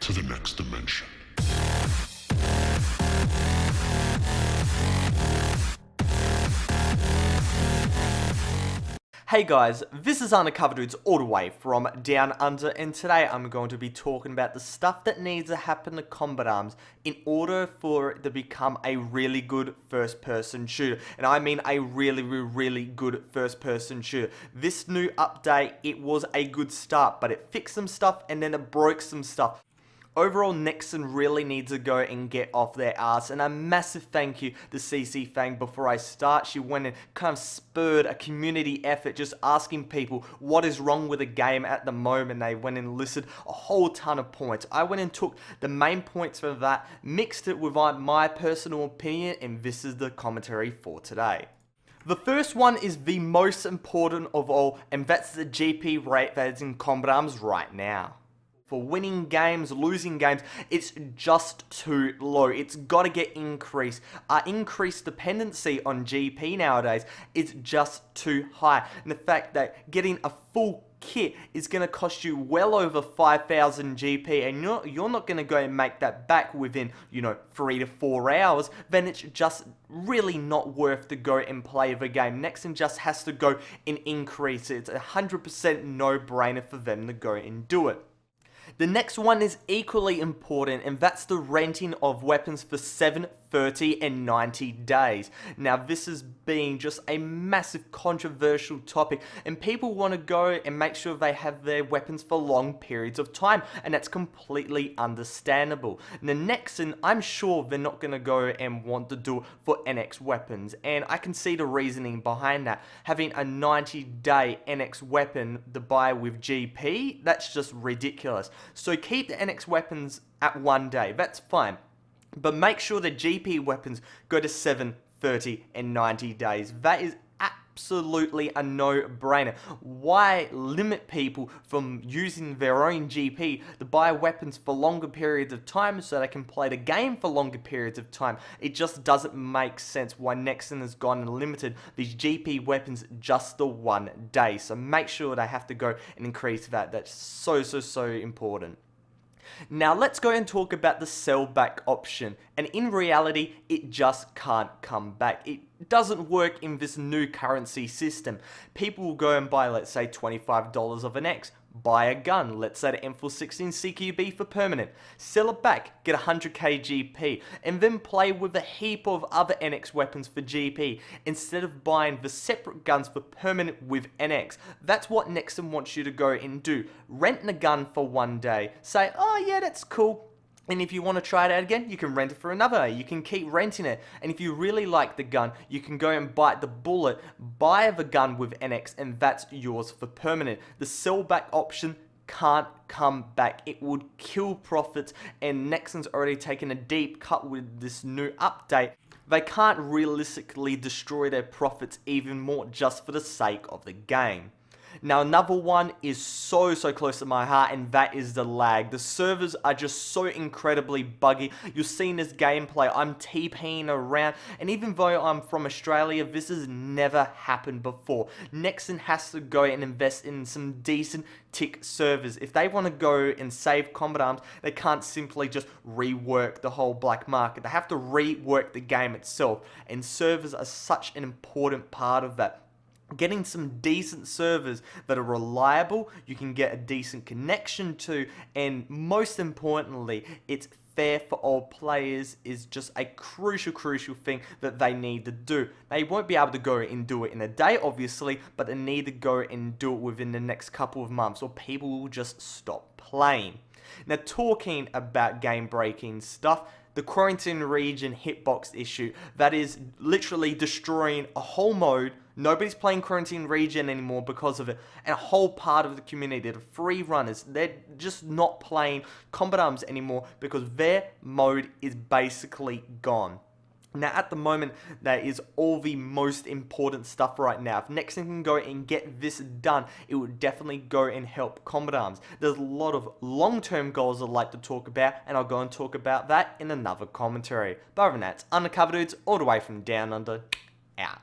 to the next dimension. Hey guys, this is undercoverdudes all the way from Down Under, and today I'm going to be talking about the stuff that needs to happen to Combat Arms in order for it to become a really good first-person shooter. And I mean a really good first-person shooter. This new update, it was a good start, but it fixed some stuff and then it broke some stuff. Overall, Nixon really needs to go and get off their ass, and a massive thank you to CC Fang. Before I start, she went and kind of spurred a community effort just asking people what is wrong with the game at the moment. They went and listed a whole ton of points. I went and took the main points for that, mixed it with my personal opinion, and this is the commentary for today. The first one is the most important of all, and that's the GP rate that is in Combat Arms right now. For winning games, losing games, it's just too low. It's got to get increased. Increased dependency on GP nowadays is just too high. And the fact that getting a full kit is going to cost you well over 5,000 GP, and you're not going to go and make that back within, 3 to 4 hours, then it's just really not worth to go and play the game. Nexon just has to go and increase it. It's 100% no-brainer for them to go and do it. The next one is equally important, and that's the renting of weapons for 7, 30, and 90 days. Now, this is being just a massive controversial topic, and people want to go and make sure they have their weapons for long periods of time, and that's completely understandable. The Nexon, I'm sure they're not going to go and want to do it for NX weapons, and I can see the reasoning behind that. Having a 90-day NX weapon to buy with GP, that's just ridiculous. So keep the NX weapons at 1 day, that's fine. But make sure the GP weapons go to 7, 30, and 90 days. That is absolutely a no-brainer. Why limit people from using their own GP to buy weapons for longer periods of time so they can play the game for longer periods of time? It just doesn't make sense why Nexon has gone and limited these GP weapons just the 1 day. So make sure they have to go and increase that. That's so important. Now let's go and talk about the Cellback option, and in reality it just can't come back. It doesn't work in this new currency system. People will go and buy, let's say, $25 of an X, buy a gun, let's say the M416 CQB for permanent, sell it back, get 100k GP, and then play with a heap of other NX weapons for GP, instead of buying the separate guns for permanent with NX. That's what Nexon wants you to go and do. Rent the gun for 1 day, say, oh yeah, that's cool. And if you want to try it out again, you can rent it for another day. You can keep renting it. And if you really like the gun, you can go and bite the bullet, buy the gun with NX, and that's yours for permanent. The Cellback option can't come back. It would kill profits, and Nexon's already taken a deep cut with this new update. They can't realistically destroy their profits even more just for the sake of the game. Now, another one is so close to my heart, and that is the lag. The servers are just so incredibly buggy. You'll see in this gameplay, I'm TPing around, and even though I'm from Australia, this has never happened before. Nexon has to go and invest in some decent tick servers. If they want to go and save Combat Arms, they can't simply just rework the whole black market. They have to rework the game itself, and servers are such an important part of that. Getting some decent servers that are reliable, you can get a decent connection to, and most importantly, it's fair for all players is just a crucial thing that they need to do. They won't be able to go and do it in a day, obviously, but they need to go and do it within the next couple of months, or people will just stop playing. Now, talking about game-breaking stuff, the quarantine region hitbox issue, that is literally destroying a whole mode. Nobody's playing quarantine region anymore because of it, and a whole part of the community, the free runners, they're just not playing Combat Arms anymore because their mode is basically gone. Now, at the moment, that is all the most important stuff right now. If Nexon can go and get this done, it would definitely go and help Combat Arms. There's a lot of long-term goals I'd like to talk about, and I'll go and talk about that in another commentary. But other than that, it's Undercover Dudes, all the way from Down Under, out.